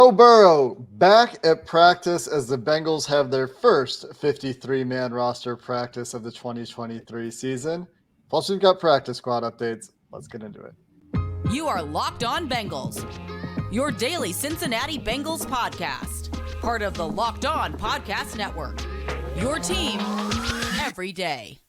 Joe Burrow back at practice as the Bengals have their first 53-man roster practice of the 2023 season. Plus, we've got practice squad updates. Let's get into it. You are Locked On Bengals, your daily Cincinnati Bengals podcast, part of the Locked On Podcast Network, your team every day.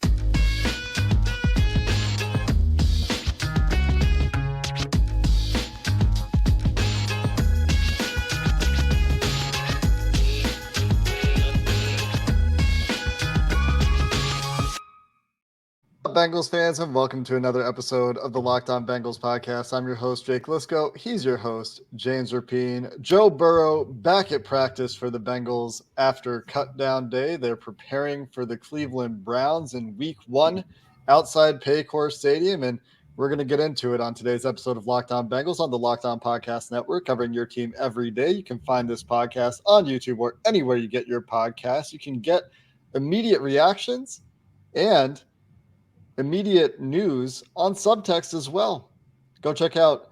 Bengals fans, and welcome to another episode of the Locked On Bengals podcast. I'm your host, Jake Liscow. He's your host, James Rapien. Joe Burrow back at practice for the Bengals after cut down day. They're preparing for the Cleveland Browns in week 1 outside Paycor Stadium, and we're going to get into it on today's episode of Locked On Bengals on the Locked On Podcast Network, covering your team every day. You can find this podcast on YouTube or anywhere you get your podcasts. You can get immediate reactions and immediate news on Subtext as well. Go check out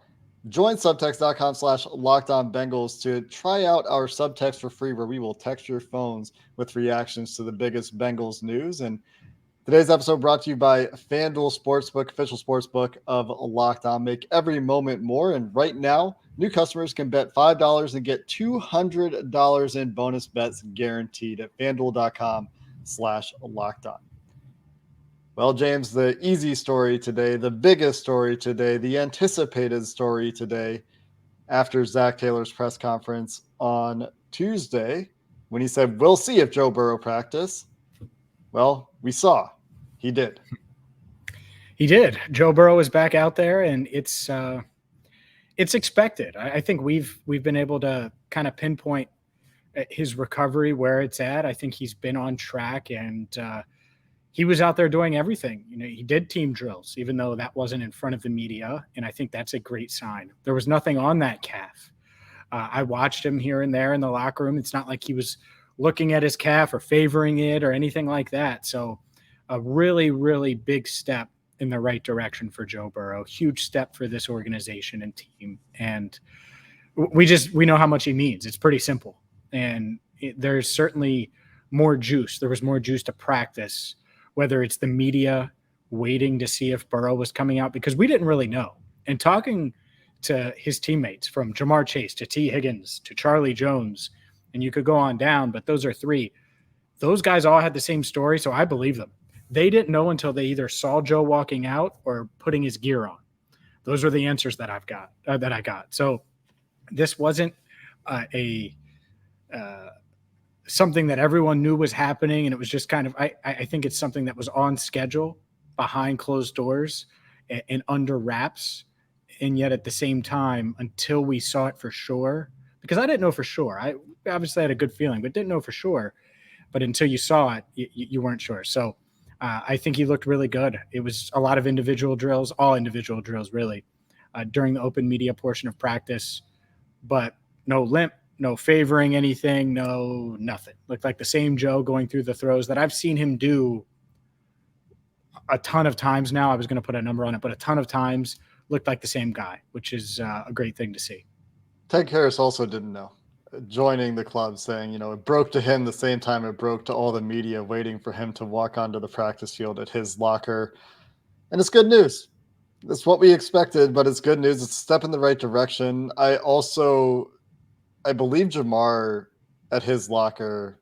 joinsubtext.com/lockedonbengals to try out our Subtext for free, where we will text your phones with reactions to the biggest Bengals news. And today's episode brought to you by FanDuel Sportsbook, official sportsbook of Locked On. Make every moment more. And right now, new customers can bet $5 and get $200 in bonus bets guaranteed at FanDuel.com/lockedon. Well, James, the easy story today, the biggest story today, the anticipated story today after Zach Taylor's press conference on Tuesday when he said, we'll see if Joe Burrow practice. Well, we saw. He did. He did. Joe Burrow is back out there, and it's expected. I think we've been able to kind of pinpoint his recovery, where it's at. I think he's been on track, and he was out there doing everything. You know, he did team drills, even though that wasn't in front of the media. And I think that's a great sign. There was nothing on that calf. I watched him here and there in the locker room. It's not like he was looking at his calf or favoring it or anything like that. So a really, really big step in the right direction for Joe Burrow. Huge step for this organization and team. And we know how much he means. It's pretty simple. And there's certainly more juice. There was more juice to practice, whether it's the media waiting to see if Burrow was coming out, because we didn't really know. And talking to his teammates, from Jamar Chase to T. Higgins to Charlie Jones, and you could go on down, but those are three. Those guys all had the same story, so I believe them. They didn't know until they either saw Joe walking out or putting his gear on. Those are the answers that I got. So this wasn't something that everyone knew was happening, and it was just kind of, I think it's something that was on schedule, behind closed doors and under wraps. And yet at the same time, until we saw it for sure, because I didn't know for sure. I obviously had a good feeling, but didn't know for sure. But until you saw it, you weren't sure. So I think he looked really good. It was a lot of individual drills, all individual drills really, during the open media portion of practice, but no limp, no favoring anything, no nothing. Looked like the same Joe going through the throws that I've seen him do a ton of times now. I was going to put a number on it, but a ton of times. Looked like the same guy, which is a great thing to see. Ted Karras also didn't know, joining the club, saying, it broke to him the same time it broke to all the media waiting for him to walk onto the practice field at his locker. And it's good news. That's what we expected, but it's good news. It's a step in the right direction. I believe Jamar at his locker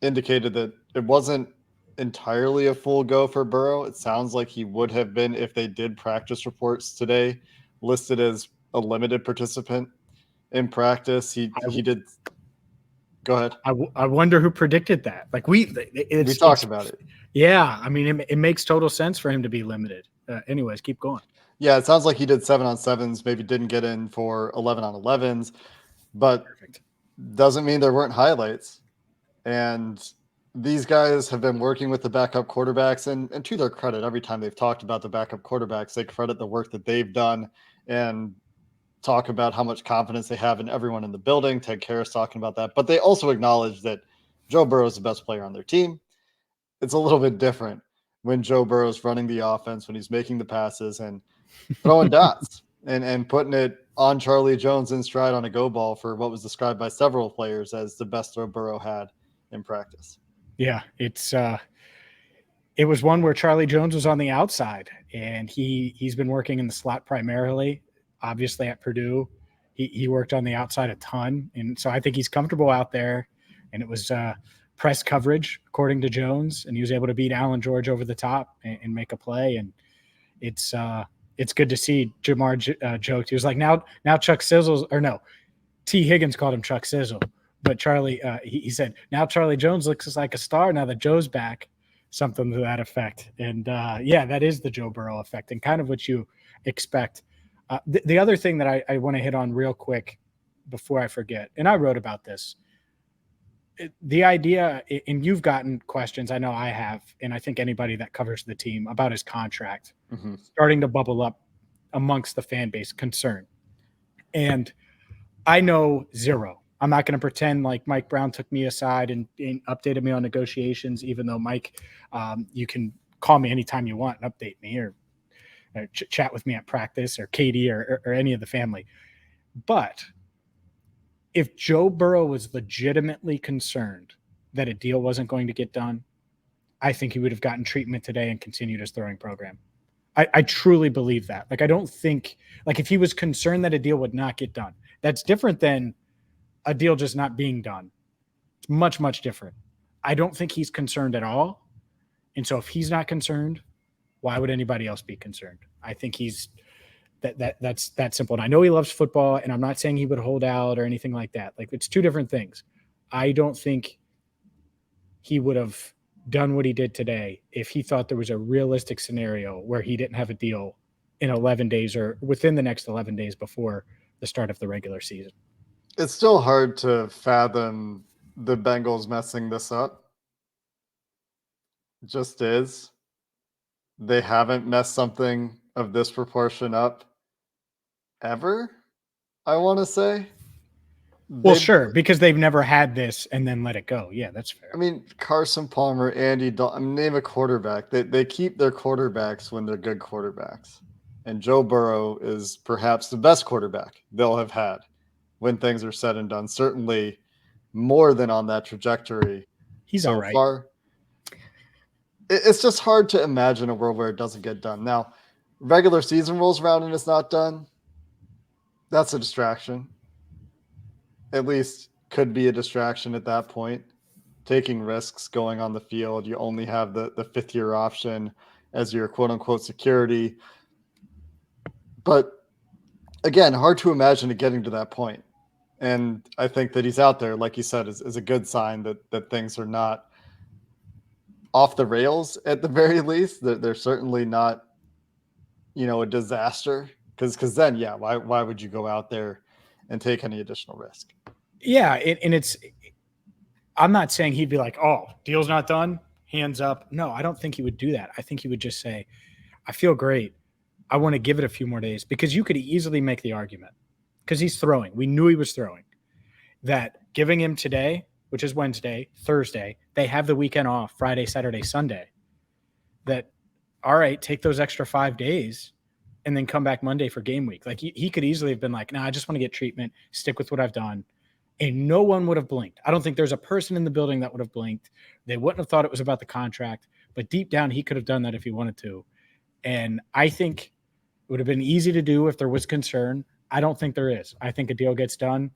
indicated that it wasn't entirely a full go for Burrow. It sounds like he would have been if they did practice reports today, listed as a limited participant in practice. He did. Go ahead. I wonder who predicted that. Like we talked about it. Yeah. I mean, it makes total sense for him to be limited. Anyways, keep going. Yeah. It sounds like he did 7-on-7s, maybe didn't get in for 11-on-11s, but perfect. Doesn't mean there weren't highlights. And these guys have been working with the backup quarterbacks, and to their credit, every time they've talked about the backup quarterbacks, they credit the work that they've done and talk about how much confidence they have in everyone in the building. Ted Karras talking about that, but they also acknowledge that Joe Burrow is the best player on their team. It's a little bit different when Joe Burrow is running the offense, when he's making the passes and throwing dots. and putting it on Charlie Jones in stride on a go ball for what was described by several players as the best throw Burrow had in practice. Yeah, it was one where Charlie Jones was on the outside, and he's been working in the slot primarily. Obviously, at Purdue, he worked on the outside a ton, and so I think he's comfortable out there. And it was press coverage, according to Jones, and he was able to beat Allen George over the top and make a play. And it's good to see. Jamar joked, he was like, now Chuck Sizzles, or no, T. Higgins called him Chuck Sizzle, but Charlie he said, now Charlie Jones looks like a star now that Joe's back, something to that effect. And yeah, that is the Joe Burrow effect and kind of what you expect. The other thing that I want to hit on real quick before I forget, and I wrote about this, the idea, and you've gotten questions, I know I have, and I think anybody that covers the team, about his contract starting to bubble up amongst the fan base concern. And I know zero. I'm not going to pretend like Mike Brown took me aside and updated me on negotiations, even though Mike, you can call me anytime you want and update me or chat with me at practice, or Katie or any of the family. But if Joe Burrow was legitimately concerned that a deal wasn't going to get done, I think he would have gotten treatment today and continued his throwing program. I truly believe that. Like, I don't think, like, if he was concerned that a deal would not get done, that's different than a deal just not being done. It's much, much different. I don't think he's concerned at all. And so if he's not concerned, why would anybody else be concerned? I think he's that's that simple. And I know he loves football, and I'm not saying he would hold out or anything like that. Like, it's two different things. I don't think he would have done what he did today if he thought there was a realistic scenario where he didn't have a deal in 11 days or within the next 11 days before the start of the regular season. It's still hard to fathom the Bengals messing this up. It just is. They haven't messed something of this proportion up ever, I want to say. Well, sure, because they've never had this and then let it go. Yeah, that's fair. I mean, Carson Palmer, Andy Dalton, name a quarterback. They keep their quarterbacks when they're good quarterbacks. And Joe Burrow is perhaps the best quarterback they'll have had when things are said and done. Certainly more than on that trajectory. He's all right. Far. It's just hard to imagine a world where it doesn't get done. Now, regular season rolls around and it's not done. That's a distraction. At least could be a distraction at that point. Taking risks, going on the field. You only have the fifth-year option as your quote-unquote security. But again, hard to imagine it getting to that point. And I think that he's out there, like you said, is a good sign that things are not off the rails at the very least. They're certainly not, a disaster. Because then, yeah, why would you go out there and take any additional risk? Yeah, and I'm not saying he'd be like, oh, deal's not done, hands up. No, I don't think he would do that. I think he would just say, I feel great. I want to give it a few more days, because you could easily make the argument, because he's throwing. We knew he was throwing. That giving him today, which is Wednesday, Thursday, they have the weekend off, Friday, Saturday, Sunday. That, all right, take those extra 5 days and then come back Monday for game week. Like, he could easily have been like, I just want to get treatment, stick with what I've done. And no one would have blinked. I don't think there's a person in the building that would have blinked. They wouldn't have thought it was about the contract, but deep down, he could have done that if he wanted to. And I think it would have been easy to do if there was concern. I don't think there is. I think a deal gets done.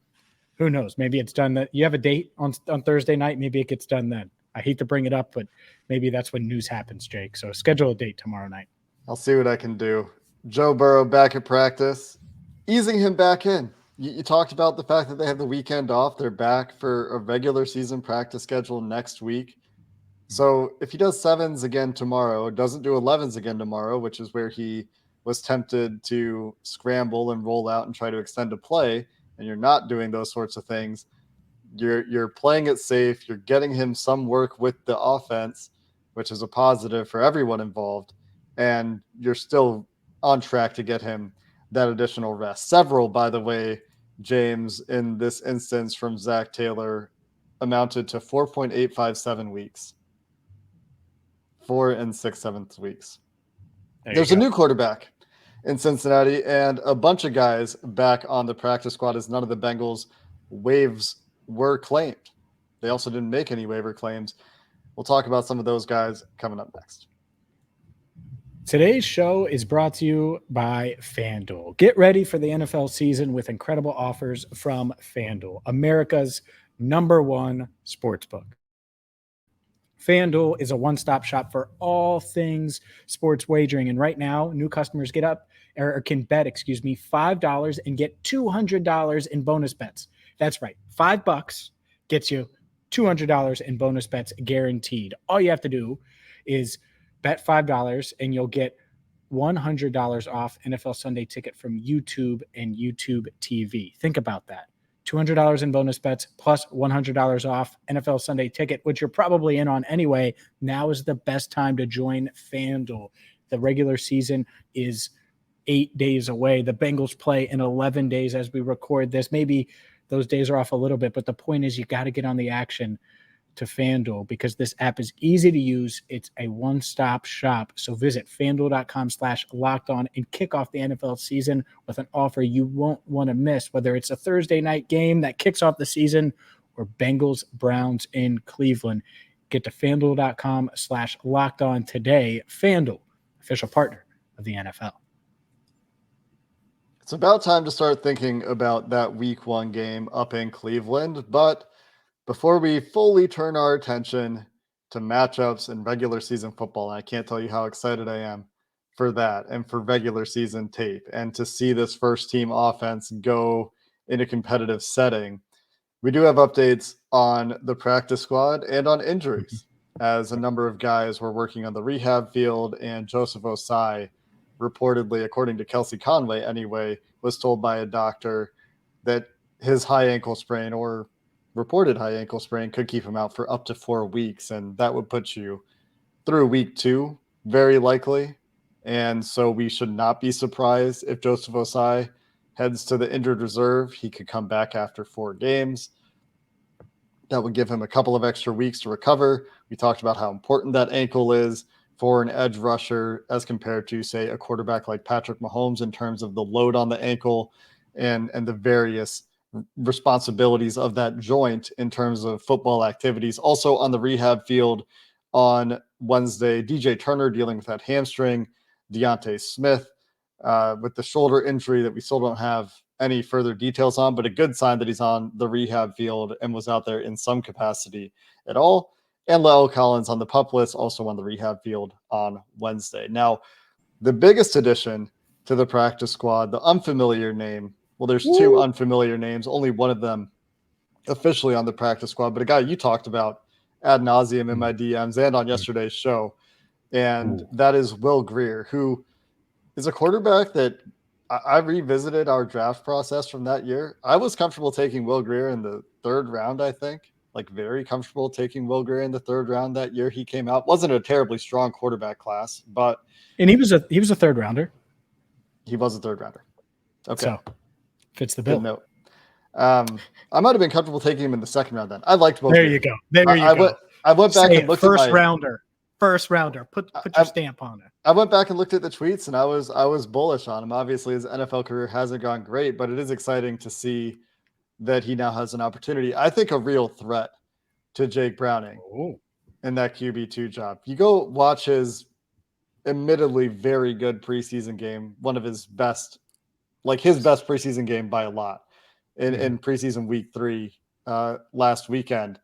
Who knows? Maybe it's done. That you have a date on Thursday night. Maybe it gets done then. I hate to bring it up, but maybe that's when news happens, Jake. So schedule a date tomorrow night. I'll see what I can do. Joe Burrow back at practice, easing him back in. You talked about the fact that they have the weekend off. They're back for a regular season practice schedule next week. So if he does 7s again tomorrow, doesn't do 11s again tomorrow, which is where he was tempted to scramble and roll out and try to extend a play, and you're not doing those sorts of things, you're playing it safe. You're getting him some work with the offense, which is a positive for everyone involved, and you're still on track to get him that additional rest. Several, by the way, James, in this instance from Zach Taylor, amounted to 4.857 weeks. 4 6/7 weeks. There's a new quarterback in Cincinnati, and a bunch of guys back on the practice squad as none of the Bengals waivers were claimed. They also didn't make any waiver claims. We'll talk about some of those guys coming up next. Today's show is brought to you by FanDuel. Get ready for the NFL season with incredible offers from FanDuel, America's #1 sportsbook. FanDuel is a one-stop shop for all things sports wagering. And right now, new customers can bet $5 and get $200 in bonus bets. That's right. $5 gets you $200 in bonus bets guaranteed. All you have to do is bet $5 and you'll get $100 off NFL Sunday Ticket from YouTube and YouTube TV. Think about that. $200 in bonus bets plus $100 off NFL Sunday Ticket, which you're probably in on anyway. Now is the best time to join FanDuel. The regular season is 8 days away. The Bengals play in 11 days as we record this. Maybe those days are off a little bit, but the point is you got to get on the action to FanDuel because this app is easy to use. It's a one-stop shop. So visit FanDuel.com/lockedon and kick off the NFL season with an offer you won't want to miss, whether it's a Thursday night game that kicks off the season or Bengals Browns in Cleveland. Get to FanDuel.com/lockedon today. FanDuel, official partner of the NFL. It's about time to start thinking about that week 1 game up in Cleveland, but before we fully turn our attention to matchups in regular season football, and I can't tell you how excited I am for that and for regular season tape and to see this first team offense go in a competitive setting, we do have updates on the practice squad and on injuries, as a number of guys were working on the rehab field, and Joseph Ossai reportedly, according to Kelsey Conway anyway, was told by a doctor that his high ankle sprain or reported high ankle sprain could keep him out for up to 4 weeks, and that would put you through week 2 very likely. And so we should not be surprised if Joseph Ossai heads to the injured reserve. He could come back after 4 games. That would give him a couple of extra weeks to recover. We talked about how important that ankle is for an edge rusher as compared to, say, a quarterback like Patrick Mahomes in terms of the load on the ankle and the various responsibilities of that joint in terms of football activities. Also on the rehab field on Wednesday, DJ Turner dealing with that hamstring, Deontay Smith with the shoulder injury that we still don't have any further details on, but a good sign that he's on the rehab field and was out there in some capacity at all. And La'el Collins on the PUP list, also on the rehab field on Wednesday. Now, the biggest addition to the practice squad, the unfamiliar name. Well, there's 2 unfamiliar names, only one of them officially on the practice squad, but a guy you talked about ad nauseum in my DMs and on yesterday's show, and that is Will Grier, who is a quarterback that I revisited our draft process from that year. I was comfortable taking Will Grier in the 3rd round, I think, like very comfortable taking Will Grier in the 3rd round that year he came out. Wasn't a terribly strong quarterback class, but and he was a 3rd rounder. He was a 3rd rounder. Okay. So fits the bill. Note. I might have been comfortable taking him in the 2nd round then. I liked both. There you go. I went back and looked first at rounder. First rounder. Put your stamp on it. I went back and looked at the tweets, and I was bullish on him. Obviously, his NFL career hasn't gone great, but it is exciting to see that he now has an opportunity. I think a real threat to Jake Browning in that QB2 job. You go watch his admittedly very good preseason game, one of his best, like his best preseason game by a lot in preseason week 3 last weekend.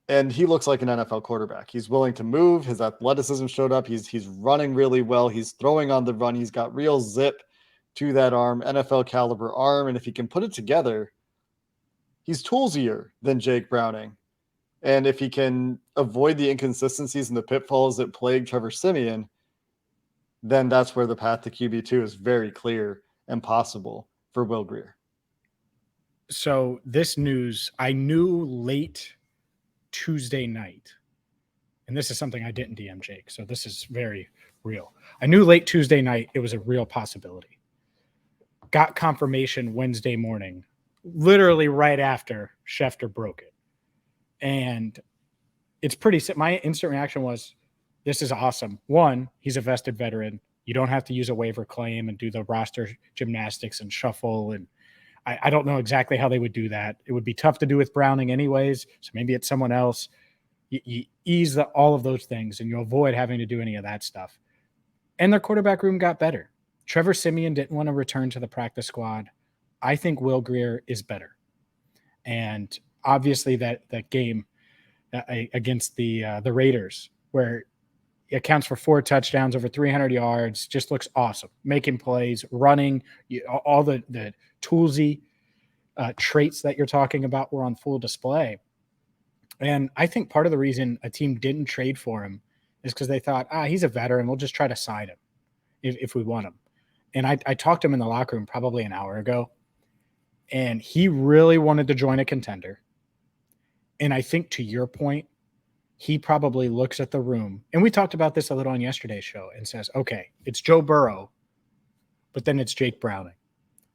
And he looks like an NFL quarterback. He's willing to move. His athleticism showed up. He's running really well. He's throwing on the run. He's got real zip to that arm, NFL caliber arm. And if he can put it together, he's toolsier than Jake Browning. And if he can avoid the inconsistencies and the pitfalls that plague Trevor Siemian, then that's where the path to QB2 is very clear and possible for Will Grier. So this news, I knew late Tuesday night, and this is something I didn't DM Jake, so this is very real. I knew late Tuesday night it was a real possibility. Got confirmation Wednesday morning, literally right after Schefter broke it. And it's pretty, my instant reaction was, this is awesome. 1, he's a vested veteran. You don't have to use a waiver claim and do the roster gymnastics and shuffle. And I don't know exactly how they would do that. It would be tough to do with Browning anyways. So maybe it's someone else. You ease all of those things and you avoid having to do any of that stuff. And their quarterback room got better. Trevor Siemian didn't want to return to the practice squad. I think Will Grier is better. And obviously that game against the Raiders, where it accounts for 4 touchdowns, over 300 yards, just looks awesome. Making plays, running, all the toolsy traits that you're talking about were on full display. And I think part of the reason a team didn't trade for him is because they thought, he's a veteran. We'll just try to sign him if we want him. And I talked to him in the locker room probably an hour ago, and he really wanted to join a contender. And I think to your point, he probably looks at the room, and we talked about this a little on yesterday's show, and says, okay, it's Joe Burrow, but then it's Jake Browning.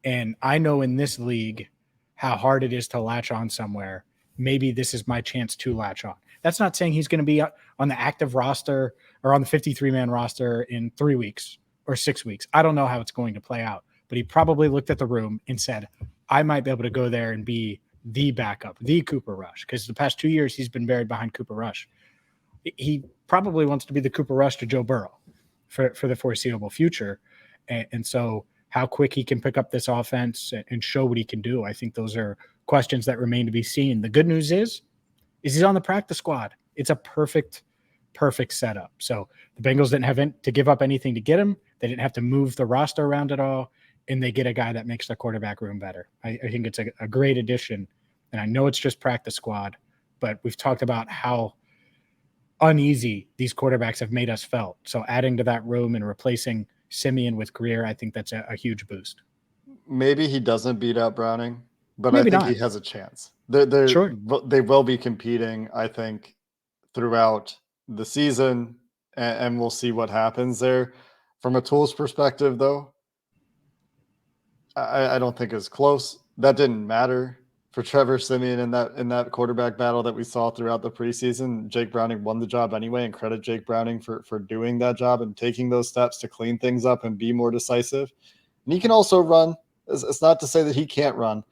And I know in this league how hard it is to latch on somewhere. Maybe this is my chance to latch on. That's not saying he's going to be on the active roster or on the 53-man roster in 3 weeks or 6 weeks. I don't know how it's going to play out, but he probably looked at the room and said, I might be able to go there and be the backup, the Cooper Rush, because the past 2 years he's been buried behind Cooper Rush. He probably wants to be the Cooper Rush to Joe Burrow for the foreseeable future. And so how quick he can pick up this offense and show what he can do, I think those are questions that remain to be seen. The good news is he's on the practice squad. It's a perfect setup. So the Bengals didn't have to give up anything to get him. They didn't have to move the roster around at all. And they get a guy that makes their quarterback room better. I think it's a great addition. And I know it's just practice squad, but we've talked about how uneasy these quarterbacks have made us felt. So adding to that room and replacing Siemian with Grier, I think that's a huge boost. Maybe he doesn't beat out Browning, but Maybe I think not. he has a chance. Sure. They will be competing, I think, throughout the season, and we'll see what happens there. From a tools perspective, though, I don't think it's close. That didn't matter for Trevor Siemian in that quarterback battle that we saw throughout the preseason. Jake Browning won the job anyway, and credit Jake Browning for doing that job and taking those steps to clean things up and be more decisive. And he can also run. It's not to say that he can't run,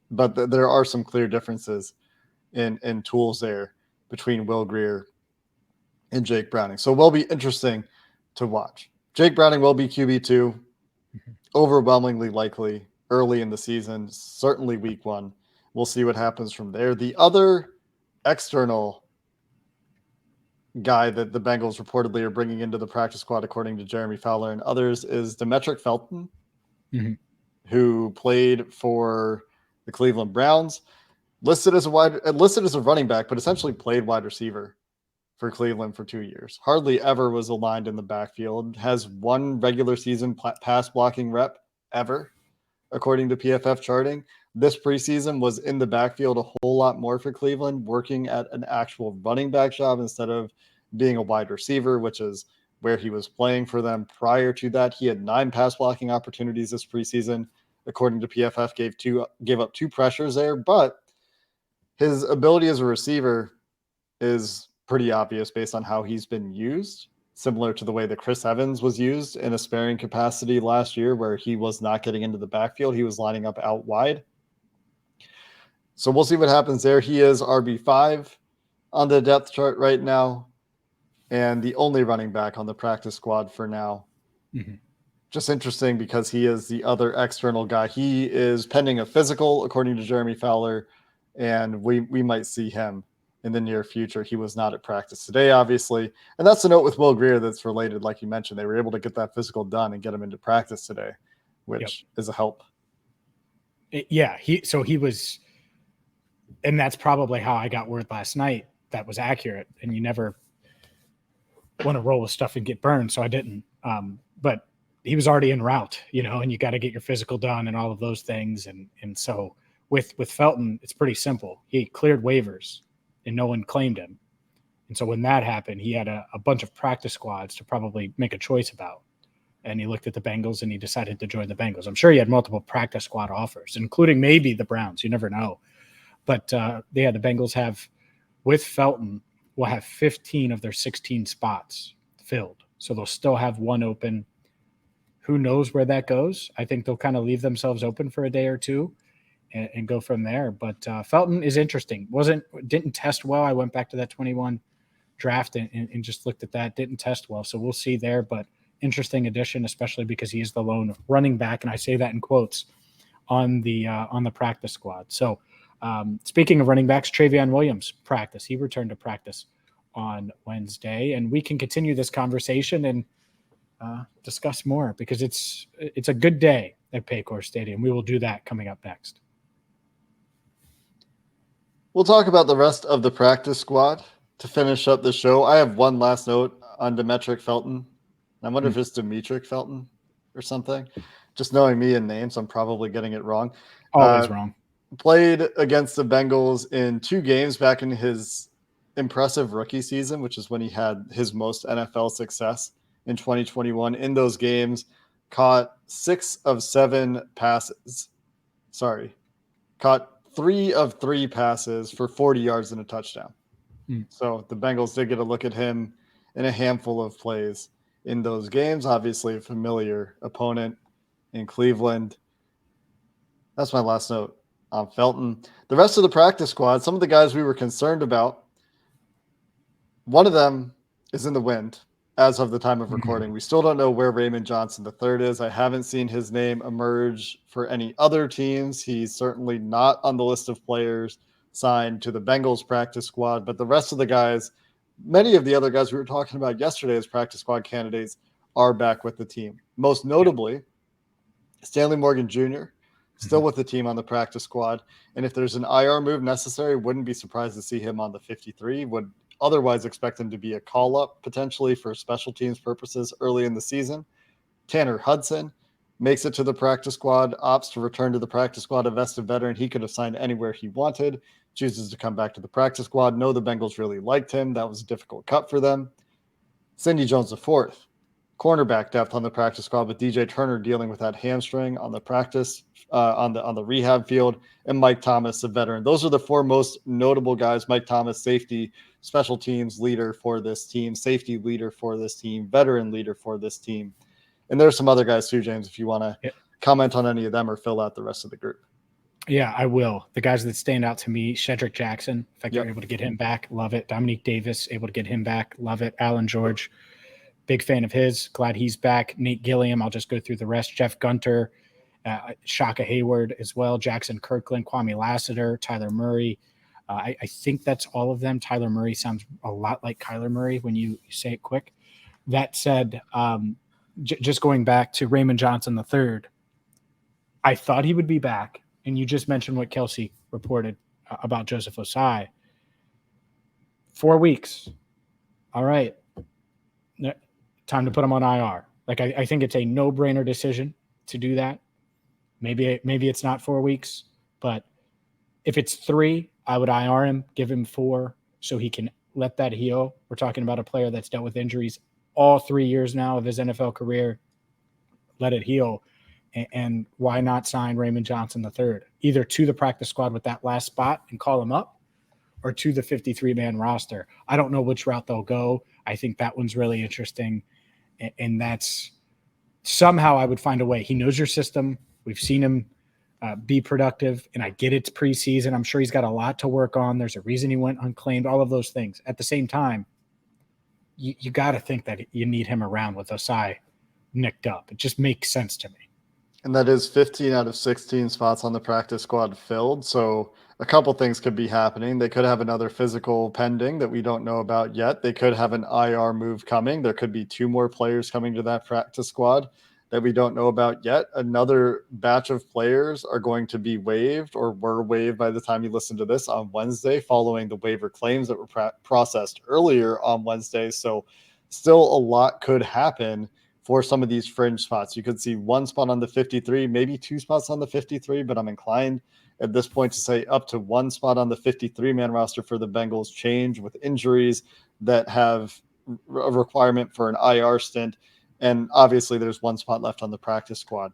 but there are some clear differences in tools there between Will Grier and Jake Browning. So it will be interesting to watch. Jake Browning will be QB2, overwhelmingly likely early in the season, certainly week 1. We'll see what happens from there. The other external guy that the Bengals reportedly are bringing into the practice squad, according to Jeremy Fowler and others, is Demetric Felton, who played for the Cleveland Browns, listed as a running back, but essentially played wide receiver for Cleveland for 2 years. Hardly ever was aligned in the backfield. Has 1 regular season pass blocking rep ever, according to PFF charting. This preseason was in the backfield a whole lot more for Cleveland, working at an actual running back job instead of being a wide receiver, which is where he was playing for them. Prior to that, he had 9 pass blocking opportunities this preseason. According to PFF, gave up 2 pressures there, but his ability as a receiver is pretty obvious based on how he's been used, similar to the way that Chris Evans was used in a sparing capacity last year, where he was not getting into the backfield. He was lining up out wide. So we'll see what happens there. He is RB5 on the depth chart right now, and the only running back on the practice squad for now. Just interesting because he is the other external guy. He is pending a physical, according to Jeremy Fowler, and we might see him in the near future. He was not at practice today, obviously. And that's a note with Will Grier that's related. Like you mentioned, they were able to get that physical done and get him into practice today, which is a help. He was, and that's probably how I got word last night that was accurate. And you never want to roll with stuff and get burned, so I didn't. But he was already en route, and you got to get your physical done and all of those things. And so with Felton, it's pretty simple. He cleared waivers and no one claimed him. And so when that happened, he had a bunch of practice squads to probably make a choice about. And he looked at the Bengals and he decided to join the Bengals. I'm sure he had multiple practice squad offers, including maybe the Browns. You never know. But the Bengals have, with Felton, will have 15 of their 16 spots filled. So they'll still have 1 open. who knows where that goes? I think they'll kind of leave themselves open for a day or two and go from there. But Felton is interesting. Didn't test well. I went back to that 21 draft and just looked at that. Didn't test well. So we'll see there. But interesting addition, especially because he is the lone running back, and I say that in quotes, on the practice squad. So speaking of running backs, Travion Williams practice. He returned to practice on Wednesday, and we can continue this conversation and discuss more because it's a good day at Paycor Stadium. We will do that coming up next. We'll talk about the rest of the practice squad to finish up the show. I have one last note on Demetric Felton. I wonder if it's Demetric Felton or something. Just knowing me and names, I'm probably getting it wrong. Always wrong. Played against the Bengals in 2 games back in his impressive rookie season, which is when he had his most NFL success in 2021. In those games, caught 6 of 7 passes. Caught 3 of 3 passes for 40 yards and a touchdown. So the Bengals did get a look at him in a handful of plays in those games. Obviously, a familiar opponent in Cleveland. That's my last note on Felton. The rest of the practice squad, some of the guys we were concerned about, one of them is in the wind as of the time of recording. We still don't know where Raymond Johnson III is. I haven't seen his name emerge for any other teams. He's certainly not on the list of players signed to the Bengals practice squad, but the rest of the guys, many of the other guys we were talking about yesterday as practice squad candidates, are back with the team. Most notably, Stanley Morgan Jr., still with the team on the practice squad. And if there's an IR move necessary, wouldn't be surprised to see him on the 53. Would otherwise expect him to be a call-up potentially for special teams purposes early in the season. Tanner Hudson makes it to the practice squad, opts to return to the practice squad, a vested veteran. He could have signed anywhere he wanted, chooses to come back to the practice squad. No, the Bengals really liked him. That was a difficult cut for them. Cindy Jones IV, cornerback depth on the practice squad, with DJ Turner dealing with that hamstring on the practice on the rehab field, and Mike Thomas, a veteran. Those are the 4 most notable guys. Mike Thomas, safety, special teams leader for this team, safety leader for this team, veteran leader for this team. And there's some other guys too, James, if you want to comment on any of them or fill out the rest of the group. Yeah, I will. The guys that stand out to me, Shedrick Jackson, in fact, you're able to get him back, love it. Dominique Davis, able to get him back, love it. Alan George, big fan of his, glad he's back. Nate Gilliam, I'll just go through the rest. Jeff Gunter, Shaka Hayward as well, Jackson Kirkland, Kwame Lassiter, Tyler Murray. I think that's all of them. Tyler Murray sounds a lot like Kyler Murray when you say it quick. That said, just going back to Raymond Johnson III, I thought he would be back. And you just mentioned what Kelsey reported about Joseph Ossai. 4 weeks. All right. Time to put him on IR. Like, I think it's a no-brainer decision to do that. Maybe it's not 4 weeks, but if it's 3, I would IR him, give him 4 so he can let that heal. We're talking about a player that's dealt with injuries all 3 years now of his NFL career. Let it heal. And why not sign Raymond Johnson III, either to the practice squad with that last spot and call him up, or to the 53-man roster. I don't know which route they'll go. I think that one's really interesting. And that's somehow I would find a way. He knows your system. We've seen him be productive, and I get it's preseason. I'm sure he's got a lot to work on. There's a reason he went unclaimed, all of those things. At the same time, you got to think that you need him around with Ossai nicked up. It just makes sense to me. And that is 15 out of 16 spots on the practice squad filled. So a couple things could be happening. They could have another physical pending that we don't know about yet. They could have an IR move coming. There could be 2 more players coming to that practice squad that we don't know about yet. Another batch of players are going to be waived or were waived by the time you listen to this on Wednesday, following the waiver claims that were processed earlier on Wednesday. So still a lot could happen for some of these fringe spots. You could see 1 spot on the 53, maybe 2 spots on the 53, but I'm inclined at this point to say up to 1 spot on the 53-man roster for the Bengals change with injuries that have a requirement for an IR stint. And obviously there's 1 spot left on the practice squad.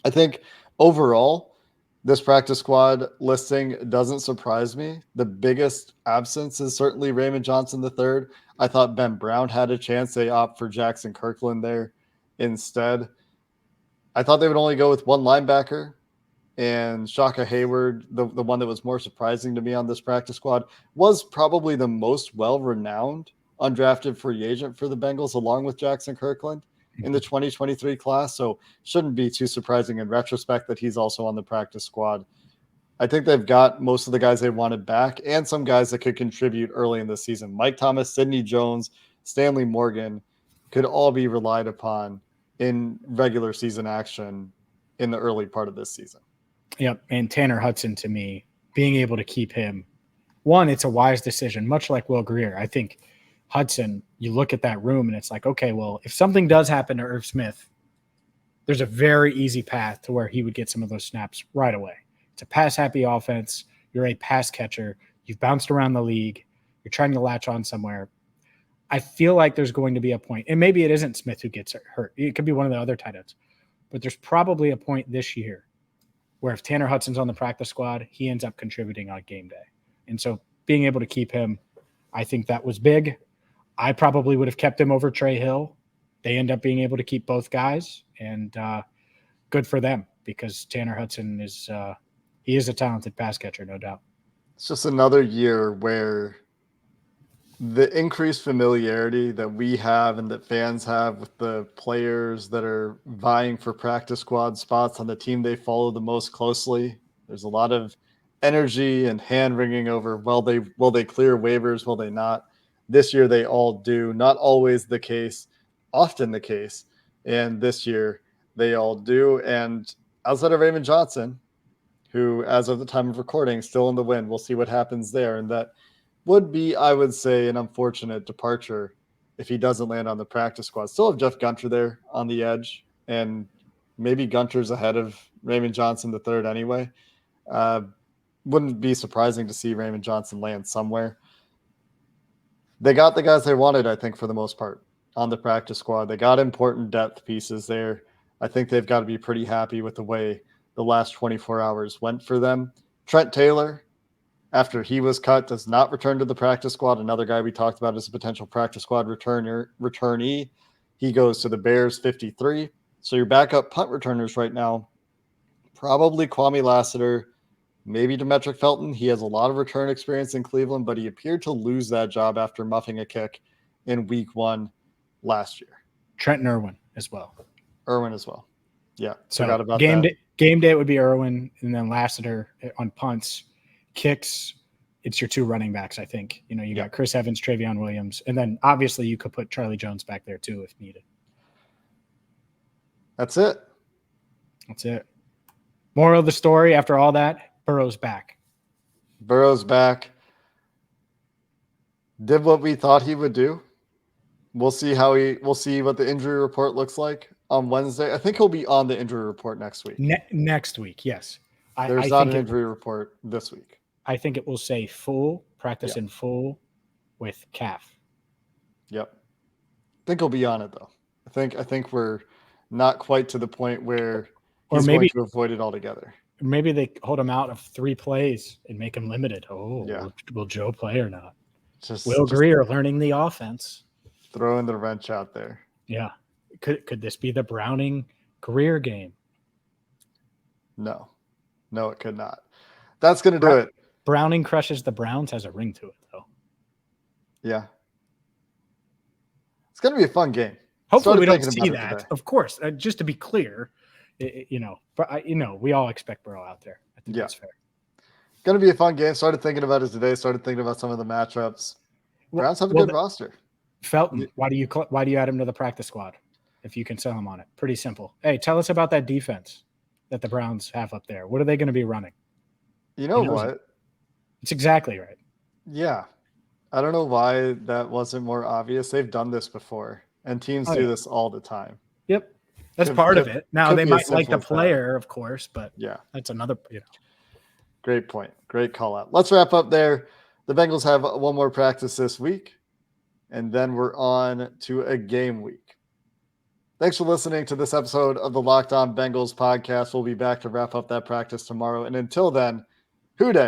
I think overall, this practice squad listing doesn't surprise me. The biggest absence is certainly Raymond Johnson III. I thought Ben Brown had a chance. They opt for Jackson Kirkland there instead. I thought they would only go with one linebacker, and Shaka Hayward, the one that was more surprising to me on this practice squad, was probably the most well-renowned undrafted free agent for the Bengals, along with Jackson Kirkland in the 2023 class. So shouldn't be too surprising in retrospect that he's also on the practice squad. I think they've got most of the guys they wanted back and some guys that could contribute early in the season. Mike Thomas, Sidney Jones, Stanley Morgan could all be relied upon in regular season action in the early part of this season. Yep. And Tanner Hudson, to me, being able to keep him, one, it's a wise decision, much like Will Grier. I think Hudson, you look at that room and it's like, okay, well, if something does happen to Irv Smith, there's a very easy path to where he would get some of those snaps right away. It's a pass-happy offense. You're a pass catcher. You've bounced around the league. You're trying to latch on somewhere. I feel like there's going to be a point, and maybe it isn't Smith who gets hurt. It could be one of the other tight ends. But there's probably a point this year where if Tanner Hudson's on the practice squad, he ends up contributing on game day. And so being able to keep him, I think that was big. I probably would have kept him over Trey Hill. They end up being able to keep both guys, and good for them because Tanner Hudson is he is a talented pass catcher, no doubt. It's just another year where the increased familiarity that we have and that fans have with the players that are vying for practice squad spots on the team they follow the most closely. There's a lot of energy and hand wringing over, will they clear waivers? Will they not? This year they all do. Not always the case, often the case. And this year they all do. And outside of Raymond Johnson, who, as of the time of recording, still in the wind, we'll see what happens there. And that would be, I would say, an unfortunate departure if he doesn't land on the practice squad. Still have Jeff Gunter there on the edge, and maybe Gunter's ahead of Raymond Johnson the third anyway. Wouldn't be surprising to see Raymond Johnson land somewhere. They got the guys they wanted, I think, for the most part on the practice squad. They got important depth pieces there. I think they've got to be pretty happy with the way the last 24 hours went for them. Trent Taylor, after he was cut, does not return to the practice squad. Another guy we talked about as a potential practice squad returnee. He goes to the Bears 53. So your backup punt returners right now, probably Kwame Lassiter, maybe Demetric Felton. He has a lot of return experience in Cleveland, but he appeared to lose that job after muffing a kick in week 1 last year. Trenton Irwin as well. Yeah. So forgot about game that. Game day would be Irwin, and then Lassiter on punts. Kicks, it's your two running backs, I think. You got Chris Evans, Travion Williams, and then obviously you could put Charlie Jones back there too if needed. That's it. Moral of the story, after all that, Burrow's back. Did what we thought he would do. We'll see what the injury report looks like on Wednesday. I think he'll be on the injury report next week. Next week, yes. There's not an injury report this week. I think it will say full practice in full with calf. Yep. I think he'll be on it though. I think we're not quite to the point where he's going to avoid it altogether. Maybe they hold him out of 3 plays and make him limited. Will Joe play or not? Will Grier learning the offense. Throwing the wrench out there. Yeah. Could this be the Browning Grier game? No, it could not. That's going to do it. Browning crushes the Browns has a ring to it, though. Yeah. It's going to be a fun game. Hopefully we don't see that. Of course, just to be clear, we all expect Burrow out there. I think that's fair. Going to be a fun game. Started thinking about it today. Started thinking about some of the matchups. Browns have a good roster. Felton, why do you add him to the practice squad if you can sell him on it? Pretty simple. Hey, tell us about that defense that the Browns have up there. What are they going to be running? You know what? It's exactly right. Yeah. I don't know why that wasn't more obvious. They've done this before, and teams do this all the time. Yep. That's part of it. Now, they might like the player, of course, but that's another. Great point. Great call out. Let's wrap up there. The Bengals have one more practice this week, and then we're on to a game week. Thanks for listening to this episode of the Locked On Bengals podcast. We'll be back to wrap up that practice tomorrow. And until then, Hoo Day.